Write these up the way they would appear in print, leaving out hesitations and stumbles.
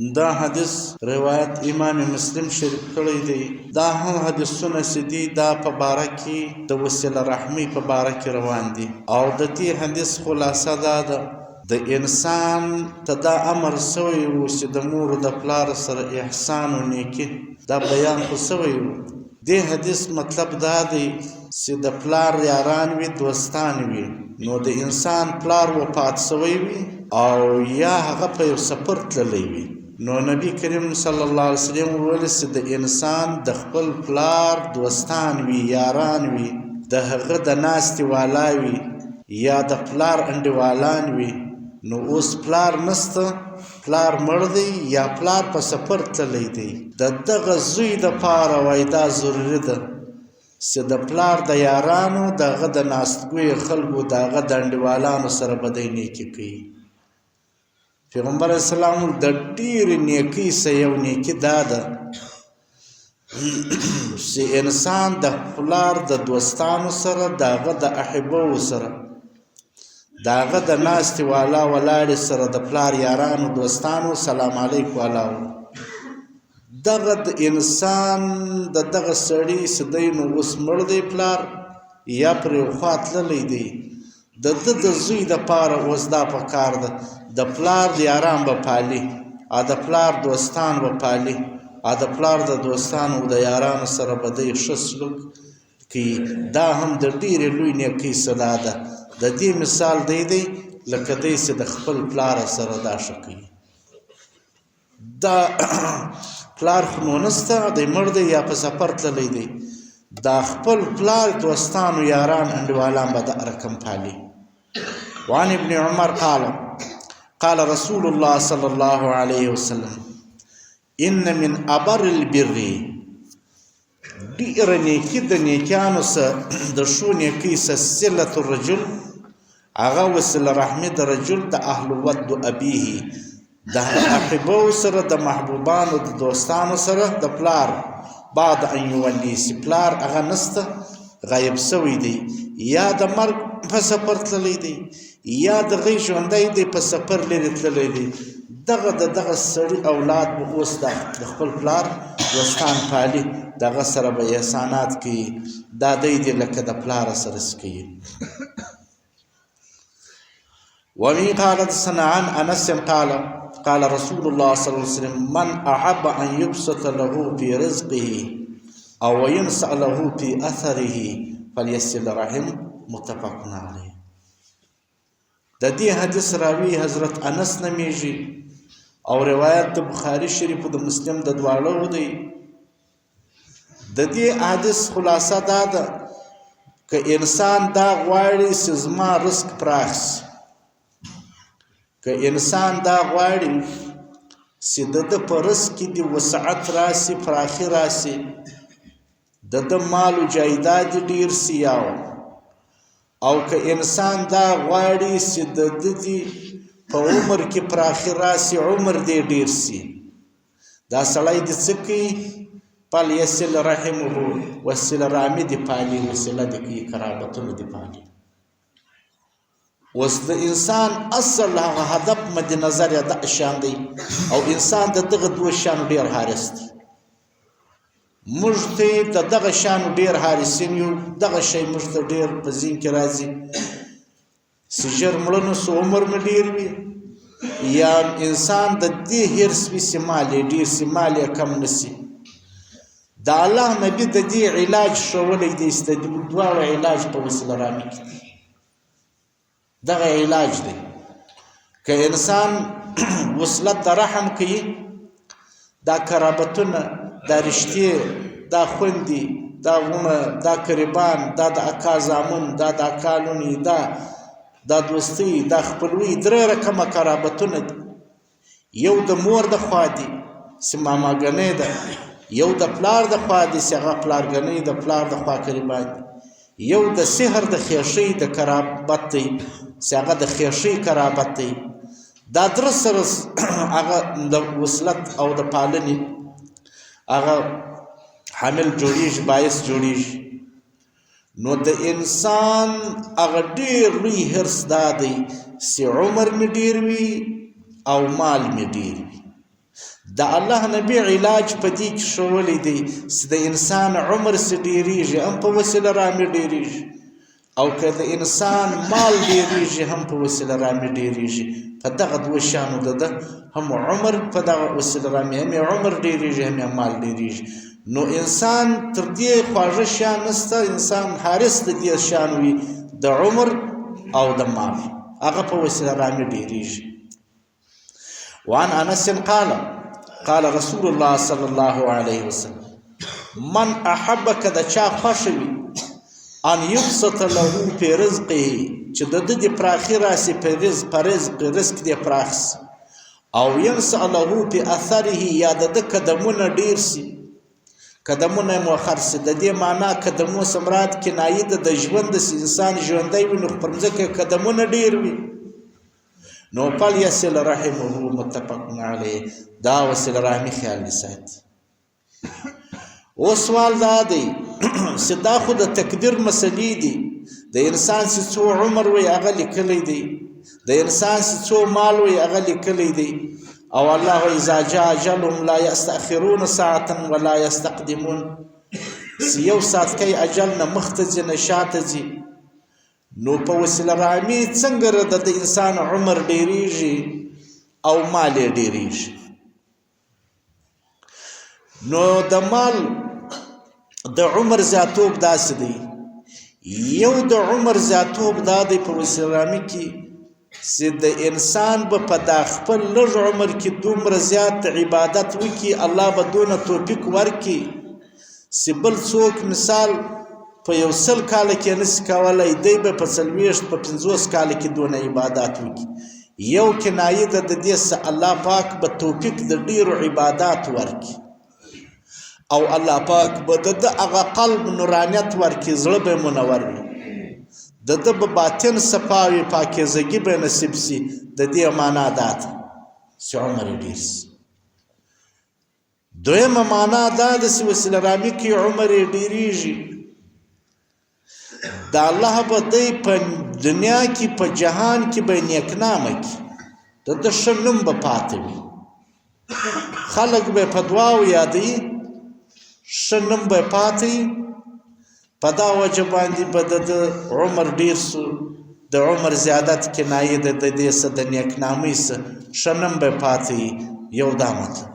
دا حدیث روایت امام مسلم شریف کړی دی. دا هم حدیثونه چې دي دا په باره کې د وسیله رحمۍ په باره کې روان دي. او د دې حدیث خلاصه دا ده د انسان ته دا امر سوی و چې د مور د پلار سره احسان و نیکي دا بیان خو سوی و. دې حدیث مطلب دا دی چې د پلار یاران وي دوستان وي نو د انسان پلار وفات سوی وي او یا هغه په یو سفر تللی وي نو نبی کریم صلی الله علیه وسلم وویل چې د انسان د خپل پلار دوستان وي یاران وي د هغه د ناستې والا وي یا د پلار انډیوالان وي نو اوس پلار نسته پلار مړ دی یا پلار په سفر تللی دی د دغه زوی دپاره وایي دا ضروري ده چې د پلار د یارانو د هغه د ناستګویو خلکو د هغه د انډیوالانو سره به دی نیکي کوي. پیغمبر اسلام د ډېرې نیکۍ څه یو نیکي دا ده چې انسان د پلار د دوستانو سره د هغه د احبو سره د هغه د ناستې والا ولاړې سره د پلار یارانو دوستانو سلام علیک والا دغه د انسان د دغه سړي چې دی نو اوس مړ دی پلار یا پرې خوا تللی دی د ده د زوی دپاره اوس دا پکار ده د پلار د یاران به پالي او د پلار دوستان به پالي او د پلار د دوستانو د یارانو سره به دی ښه سلوک کوي. دا هم د ډېرې لوی نیکۍ صدا ده. د دې مثال دی لکه دی چې د خپل پلار سره دا ښه کوي. دا پلار خو نو نسته دی مړ دی یا په سفر تللی دی دا خپل پلار دوستانو یاران انډیوالان به د رقم پالي. وعن ابن عمر قال رسول الله صلى الله عليه وسلم ان من ابر البر ډېره نیکي د نیکیانو څه د ښو نیکۍ څه صلة الرجل هغه وسیله رحمي د رجل د اهل ود ابيه د احبو سره د محبوبانو د دوستانو سره د پلار بعد ان یونیسي پلار هغه نسته غایب سوی دی یا د مرګ په سفر تللی دی یا د غی ژوندی دی په سفر لرې تللی دی دغه سړي اولاد به اوس د خپل پلار دوستان پالي دغه سره به احسانات کوي دا دی لکه د پلاره سره کوي. ومن قال حدثنا عن انس قال رسول الله صلى الله عليه وسلم من احب ان يبسط له في رزقه او ينسأ له في اثره فليصل رحم متفق عليه. د دې حدیث راوی حضرت انس نمیږي او روایت د بخاری شریف او د مسلم د دواړو دی. د دې حدیث خلاصه دا ده که انسان دا غواړي چې زما رزق پراخ شي که انسان دا غواړي چې د ده په رزق کې د وسعت راسي پراخي راسي د ده مال و جایداد ډیر سي او که انسان دا غواړي چې د ده په عمر کې پراخي راسي عمر دې ډیر سي دا سړی د څه کوي فلیصل رحمه وصله رحمي دې پالي وصله دې کوي قرابتونه دې پالي. اوس د انسان اصل هغه هدف مد نظر یا د شان دی او انسان د دغه دوه شانو ډیر حارس دی. موږ ته د دغه شانو ډیر حارسین یو دغه شی موږ ته ډیر په ذهن کې راځي چې ژر مړه نو عمر مې ډیر وي یا انسان د دې حرص وي چې مال یې ډیر سي مال یې کم نسي. د الله نبي د دې علاج ښوولی دی چې د دواړو علاج په وسیله رامي کړي. دغه علاج دی که انسان وصلت د رحم کوي دا قرابتونه دا رشتې دا خوندې دا وونه دا قریبان دا د اکا زامن دا د اکا لونې دا دوستي دا خپلوي درې رقمه قرابتونه دي. یو د مور د خوا دي چې ماماګنۍ ده یو د پلار د خوا دي چې هغه پلارګنۍ د پلار د خوا قریبان دي یو د سحر د خیښۍ د قرابت دی چې هغه د خیښۍ قرابت دی. دا درې سره هغه د وصلت او د پالنې هغه حامل جوړیږي باعث جوړیږي. نو د انسان هغه ډېر لوی حرص دا دی چې عمر مې ډېر وي او مال مې ډېر وي د الله نبی علاج په دې کې ښوولی دی چې د انسان عمر څه ډېرېږي هم په وسیله رامې ډېرېږي او که د انسان مال ډېرېږي هم په وسیله رامې ډېرېږي په دغه دوه شیانو ده هم عمر په دغه وسیله رامې هم یې عمر ډېرېږي هم یې مال ډېرېږي نو انسان تر دې خواږه شیان نشته انسان حارس د دې شیان وي د عمر او د مال هغه په وسیله رامې ډېرېږي وعن انس قال رسول الله صلی الله علیه وسلم من احب که د چا خوښه وي ان یبسط له فی رزقه چې د ده د پراخي راسي په رزق دې پراخ سي او ینسع له فی اثره یا د ده قدمونه ډېر سي قدمونه یې مؤخر سي د دې معنا قدمو سمراد کنایي ده د ژوند داسې انسان ژوندی وي نو پر مځکه قدمونه ډېر وي نو فلیصل رحمه متفق علیه دا وصله رحمي خیال دې ساتي اوس سوال دا دی چې دا خو د تقدیر مسلې دي د انسان چې څو عمر وي هغه لیکلی دی د انسان چې څو مال وي هغه لیکلی دی او الله اذا جاء اجلهم لا يستأخرون ساعة ولا يستقدمون یو ساعت کوي اجل نه مخته ځي نه شاته ځي نو په وسیله رحمي څنګه د انسان عمر ډېرېږي او مال یې ډېرېږي نو د مال د عمر زیاتوب داسې دی یو د عمر زیاتوب دا دی په وسیله رحمي کې چې د انسان به په دا خپل لږ عمر کې دومره زیات عبادت وکړي الله به دونه توفیق ورکړي چې بل څوک مثال په 100 کاله کې نشي کولی دی به په 40 په 50 کاله کې دونه عبادت وکړي یو کنایه ده د دې څه الله پاک به توفیق د ډېرو عبادات ورکړي او الله پاک به د هغه قلب نورانیت ورکړي زړه به منور وي د ده به باطن صفا وي پاکیزګي به نصیب سي د دې معنا دا ده چې عمر یې ډېر سي دویمه معنا دا ده چې وسیله رحمي کې عمر یې ډېرېږي د الله به دی په دنیا کې په جهان کې به نیکنامه کړي د ده ښه نوم به پاته وي خلک به په دعاو یادوي ښه نوم به پاته وي په دا وجه باندې به د عمر ډېر سو د عمر زیادت کنایه ده د دې څه د نیکنامۍ څه ښه نوم به پاته وي یو دا مطلب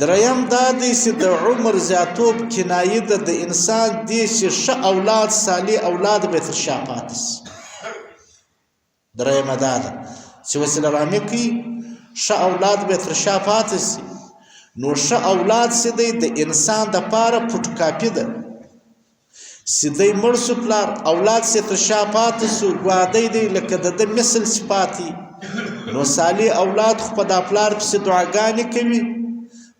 دریم دا دی چې د عمر زیاتوب کنایه ده د انسان دی چې ښه اولاد صالح اولاد به تر شا پاته سي درېیمه دا ده چې وسیله رحمي کوي ښه اولاد به تر شا پاته سي نو ښه اولاد چې دی د انسان دپاره فوټوکاپي ده چې دی مړ سو پلار اولاد چې تر شا پاته سو ګوادی دی لکه د ده مثل چې پاتې نو صالح اولاد خو په دا پلار پسې دعاګانې کوي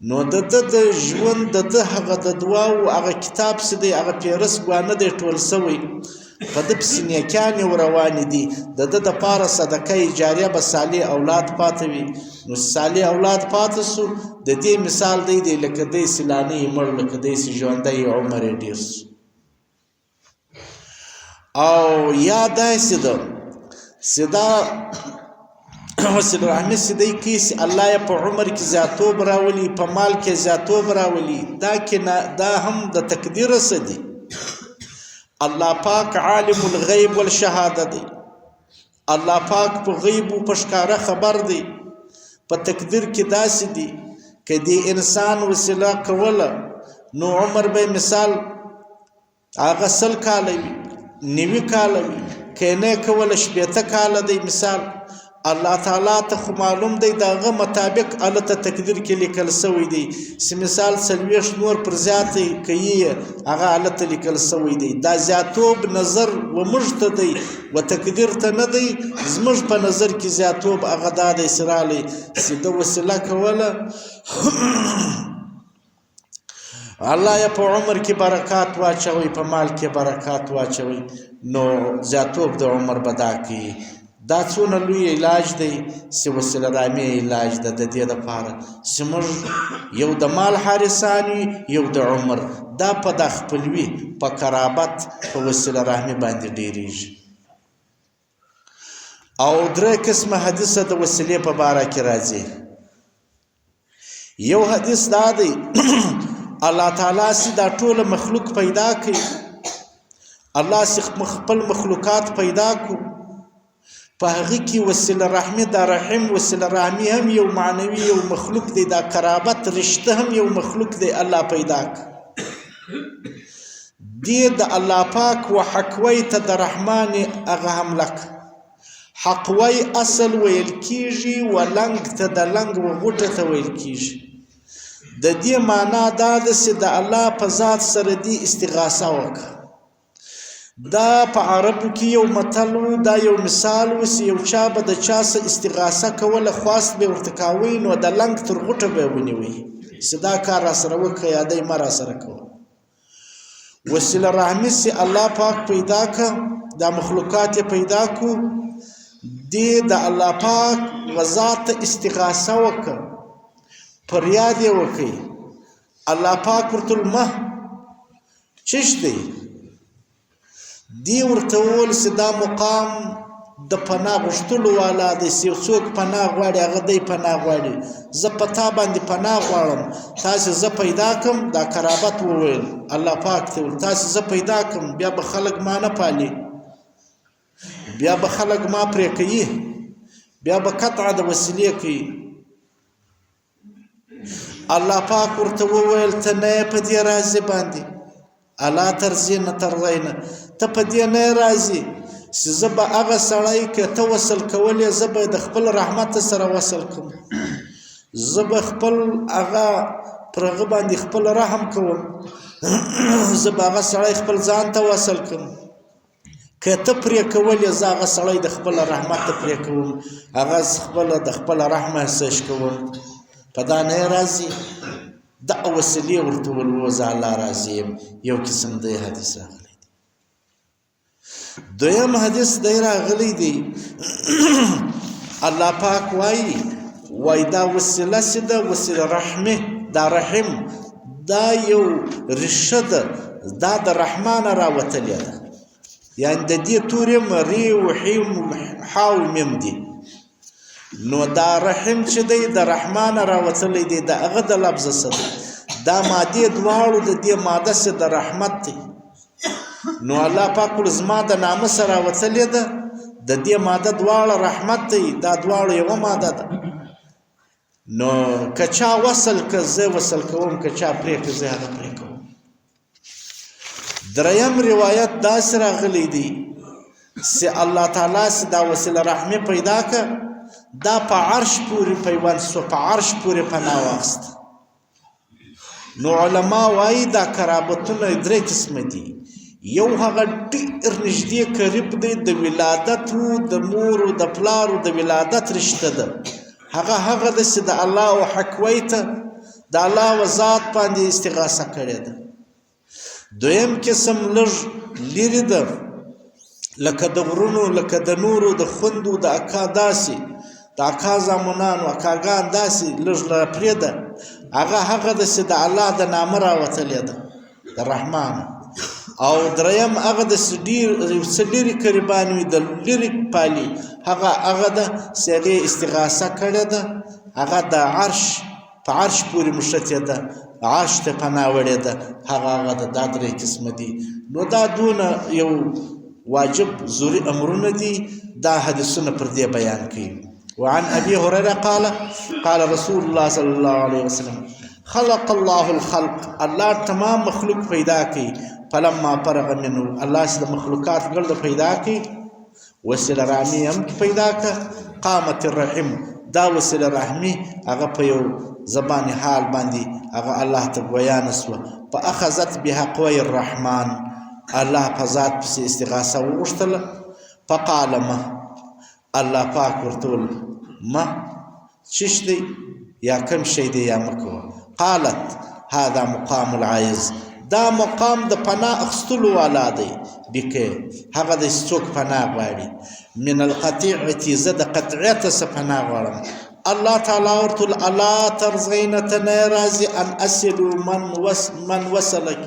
نو د ده د ژوند د ده هغه د دعاو هغه کتاب چې دی هغه پیرس ګوانه دی ټول سوی په ده پسې نیکیانې روانې دي د ده دپاره صدقه جاریه به صالح اولاد پاته وي نو صالح اولاد پاته سو د دې مثال دی لکه دی سیلانی مړ لکه دی سي ژوندی عمر یې ډېر سو او یا داسې ده چې دا وسیله رحمي چې دی کوي چې الله یې په عمر کې زیاتوب راولي په مال کې زیاتوب راولي دا هم د تقدیره څه دي الله پاک عالم الغیب والشهاده دی الله پاک په غیب او په ښکاره خبر دی په تقدیر کې داسې دي که دی انسان وسیله کوله نو عمر به مثال هغه 100 کاله وي 90 کاله وي که نه کوله 80 کاله دی مثال الله تعالی ته خو معلوم دی د هغه مطابق هلته تقدیر کې لیکل سوی دی چې مثال 40 نور پر زیاتې کوي هغه هلته لیکل سوی دی دا زیاتوب نظر و موږ ته دی و تقدیر ته نه دی زموږ په نظر کې زیاتوب هغه دا دی چې رالی چې د وسیله کوله الله یې په عمر کې برکات واچوي په مال کې برکات واچوي نو زیاتوب د عمر به دا کوي دا څونه لوی علاج دی چې وسیله رحمي علاج ده د دې دپاره چې موږ یو د مال حارسان وي یو د عمر دا په دا خپلوي په قرابت په وسیله رحمي باندې ډېرېږي او 3 قسمه حدیثه د وسیلې په باره کې راځي یو حدیث دا دی الله تعالی سي دا ټول مخلوق پیدا کړي الله سي خپل مخلوقات پیدا کو په هغه کې وسیله رحمي دا رحم وسیله رحمي هم یو معنوي یو مخلوق دی دا قرابت رشته هم یو مخلوق دی الله پیدا ک دی د الله پاک وحکوي ته د رحمان هغه هم لک حقوي اصل ویل کیږي ولنګ ته د لنګ وغټه ته ویل کیږي د دې معنا دا ده چې د الله په ذات سره دی استغاثه وکړه دا په عربو کې یو متل دا یو مثال و چې یو چا به د چا سره استغاثه کوله خواست به ورته کاوه نو د لنګ تر غټه به ونیوي چې دا کار را سره وکړه یا دی ما را سره کوه وسیله رحمي چې الله پاک پیدا که دا مخلوقات پیدا کو دی د الله پاک وذات استغاثه وکړه فریاد یې وکړي الله پاک ورته المه چش دی دی ورته وویل چې دا مقام د پناه غوښتلو والا دی چې څوک پناه غواړي هغه دی پناه غواړي زه په تا باندې پناه غواړم تاسې زه پیدا کړم دا قرابت وویل الله پاک ته ویل تاسې زه پیدا کړم بیا به خلک ما نه پالي بیا به خلک ما پرې کوي بیا به قطع د وسیلې کوي الله پاک ورته وویل ته نه په دې راضي باندې الله ترځي نه ترځي ته په دې نه راضي چې زه به هغه سړی که ته وصل کولې زه به د خپل رحمت سره وصل کوم زه به خپل هغه پر هغه باندې خپل رحم کوم زه به هغه سړی خپل ځان ته وصل کوم که ته پرې کولې زه هغه سړی د خپل رحمت ته پرې کوم هغه خپل د خپل رحم احساس کوم په دا نه راځي دا وسیلې ورته ولوځه الله راضي یو قسم دی حدیث راغلی دویم حدیث دی راغلی دی الله پاک وای دا وسیله سي ده وسیله رحمه دا رحم دا یو رشد دا د رحمان راوتلې ده یعنی د دې تورې مری او حیم حاو مم دي نو دا رحم چې دی د رحمان راوتلې دی د هغه د لفظ سره دا ماده دواړو د دې ماده سره د رحمت دی نو الله پاک ول زما د نام سره راوتلې ده د دې ماده دواړه رحمت دی دا دواړو یو ماده ده نو کچا وصل که زه وصل کوم کچا پرې که زه هغه پرې کوم دریم روایت دا سره غلی دی چې الله تعالی سي دا وسیله رحمه پیدا ک دا په عرش پورې پیوند سو په عرش پورې پناه واخست نو علما وایي دا قرابتونه درې قسم دي یو هغه ډېر نږدې قریب دی د ولادت د مور او د پلار د ولادت رشته ده هغه د سید الله او حکوي ته د الله و ذات باندې استغاثه کړې ده دویم قسم لږ لري ده لکه د غرونو لکه د نورو د خوندو د اکا داسي د اکا زامنانو اکاګان داسي لږ لپاره ده هغه د سید الله د نام راوتلې ده د رحمان او دریم هغه د سډيري قربانوي د لری پالي هغه د سیغه استغاثه کړه ده هغه د عرش په عرش پورې مشته ده عرش ته پناه وړه ده هغه د درې قسم دي نو دا دونه یو واجب ضروري امرونه دي دا حدیثونه پر دې بیان کړي وعن ابي هريره قال رسول الله صلى الله عليه وسلم خلق الله الخلق الله تمام مخلوق پیدا کړي فلما فرغ منه الله سد مخلوقات ګرد پیدا کی وسیله رحمی هم پیدا کا قامت الرحم دا وسیله رحمی هغه په یو زبان حال باندې هغه الله ته بیان اسو فاخذت بها قوي الرحمن الله په ذات په استغاثه وغوښتل فقال ما الله پاک ورته ما چشتي یا کم شي دی یا مکو قالت هذا مقام العايز دا مقام د پناه اخستلو والا دی بکه هغه د څوک پناه غواړي من القطيعه زد قطعیت څخه پناه غواړم الله تعالی ورته الا ترزين تنرازي ان اسل من وصلك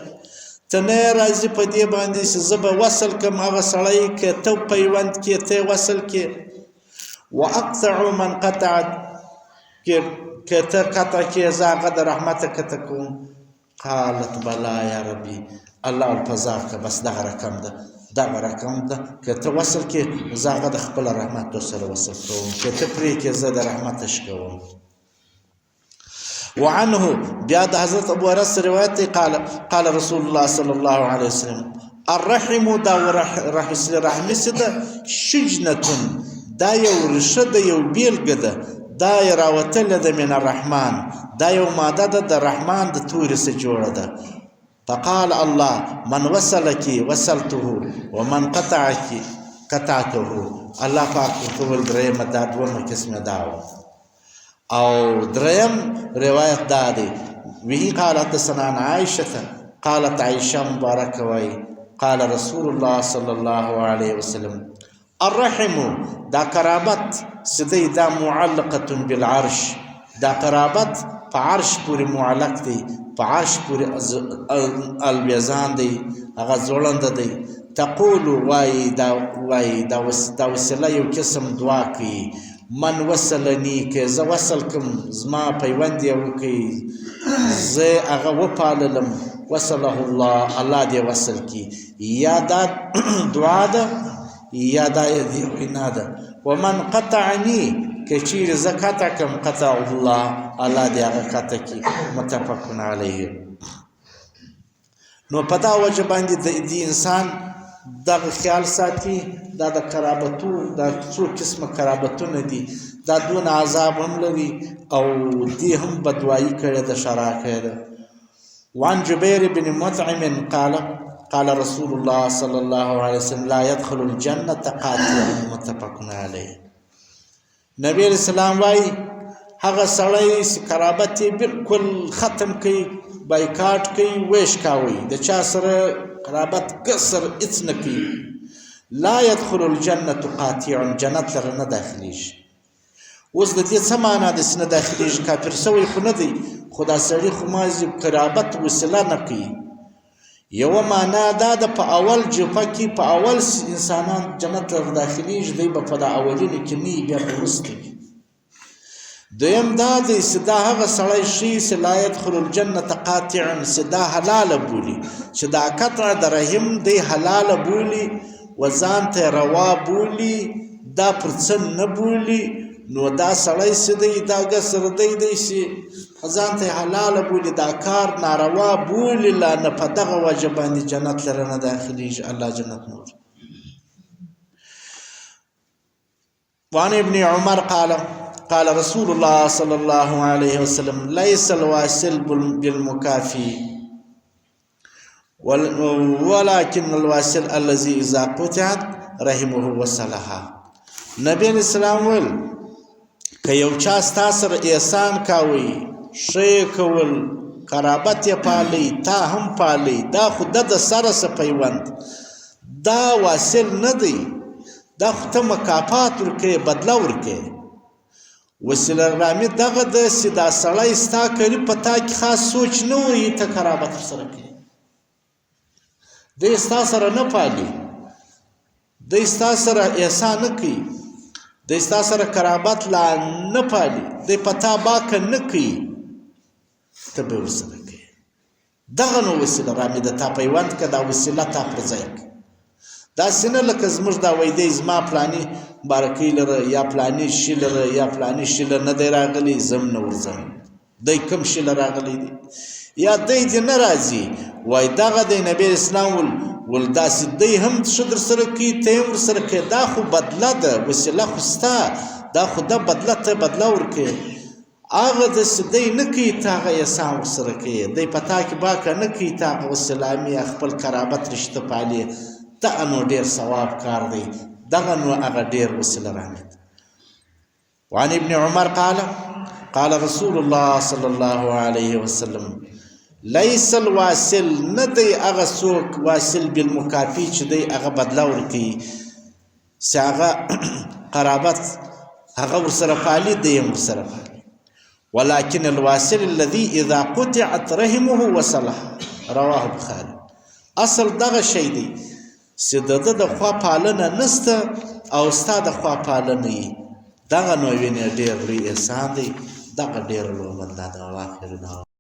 تنرازي په دې باندې چې زب وصل کوم هغه سړی کې ته پیوند کې ته وصل کې واقطع من قطعت کې که ته قطع کې زه هغه د رحمته قطع کوم قالت بلا یا ربي الله الفضا که بس دغه رقم ده دغه رقم ده که ته وصل کې زه هغه د خپل رحمت سره وصل کوم که ته پرې کې زه د رحمتش کوم وعنه بیا د حضرت ابو هريره روایت دی قال رسول الله صلی الله علیه وسلم الرحم دا رحم سده شجنه دا یو رشه ده یو بیلګه ده دا راوتله ده من الرحمن دا یو ماده ده د رحمان د تورې څخه جوړه ده فقال الله من وصلك وصلته ومن قطعك قطعته الله پاک ټول درېمه دا دوه قسمه دا او دریم روایت دا دی وی قالت حدثنا عائشه قالت عائشه مبارکه وای قال رسول الله صلی الله علیه وسلم الرحم دا قرابت سدی دا معلقه بالعرش دا قرابت په عرش پورې معلق دی په عرش پورې الویزان دی هغه ځوړند دی تقول وای دا وسله یو قسم دعا کوي من وصلني که زه وصل کم زما پیوند یې وکړي زه هغه وپاللم وصله الله دې وصل کړي یا دا دعا ده یا دا دې وینا ده ومن قطعني که چیرې زه قطع کم قطعه الله دې هغه قطع کړي متفق علیه نو په دا وجه باندې د انسان دغه خیال ساتي دا د قرابتو دا څو قسمه قرابتونه دي دا دون عذاب هم لري او دې هم بدوایي کړې ده شرع کړې ده وعن جبير بن مطعم قال رسول الله صلى الله عليه وسلم لا يدخل الجنة قاطع متفق عليه نبی اسلام وايي هغه سړی چې قرابت بالکل ختم کوي بایکاټ کوي ویش کوي د چا سره قرابت کسر اڅ نه کوي لا يدخل الجنة قاطع جنت لره نه داخليږي اوس د دې څه معنا ده چې نه داخليږي کافر سوی خو نه دی خدا سړی خو مازی قرابت وسیله نه کوي یو معنا دا د په اول جوپه کې په اول انسانان جنت لره داخليږي دی په د اولینو کې نه بیا وروسته دویم دا دی چې دا هغه سړی شي چې لا يدخل الجنة قاطعا چې دا حلاله بولي چې دا قطع د رحم دی حلاله بولي وځان ته روا بولي دا پر څه نه بولي نو دا سړی چې دی دا ګسر دی چې ځان ته حلاله بولي دا کار ناروا بولي لا نه په دغه وجه باندې جنت لره نه داخليږي الله جنت نور وعن ابن عمر قال رسول الله صلى الله عليه وسلم ليس الواصل بالمكافي ولكن الواصل الذي إذا قطعت رحمه وصلها نبی اسلام ول که یو چا ستاسر احسان کاوي شی کول قرابت یې پالي تا هم پالي دا خود د سره سپیوند دا واصل نه دی دا خو ته مکافات ورکې بدلا ورکې وسیله رامي دغه د سیدا سړی ستا کوي په تا کې خاص سوچ نه وي ته قرابت سره کوي د ستا سره نه پالي د ستا سره احسان نه کوي د ستا سره قرابت لا نه پالي د پتا باک نه کوي ته به ورسره کوي دغه نو وسیله رامي د تا پیوند کړه دا وسیله تا پر ځای دا سینه لکه زموږ دا وایي زما پلاني بارکې لره یا پلاني شي لره یا پلاني شي لره نه دی راغلی زم نه ورځم دی کوم شي لره راغلی دی یا دی دې نه راځي وایي دغه دی نبی اسلام ول داسې دی هم ښه در سره کوي ته هم ورسره کوې دا خو بدله ده وسیله خو ستا دا خو ده بدله ته بدله ورکوې هغه داسې دی نه کوي ته هغه احسان ورسره کوې دی په تا کې باکه نه کوي ته هغه وسلامي خپل قرابت رشته پالي دغه نو ډېر ثواب کار دی دغه نو هغه ډېر وسیله رحمت وعن ابن عمر قال رسول الله صلى الله عليه وسلم ليس الواصل ندی هغه څوک واصل بالمکافي چې دی هغه بدلا ورکوي چې هغه قرابت هغه ورسره پالي دی هم ورسره پالي ولكن الواصل الذي اذا قطعت رحمه وصلها رواه البخاري اصل دغه شی دی چې د خوا پالنه نسته او ستا د خوا پالنه یي دغه نو وینې ډېر لوی احسان دی دغه ډېره لویه بدله ده. واخر دعوانا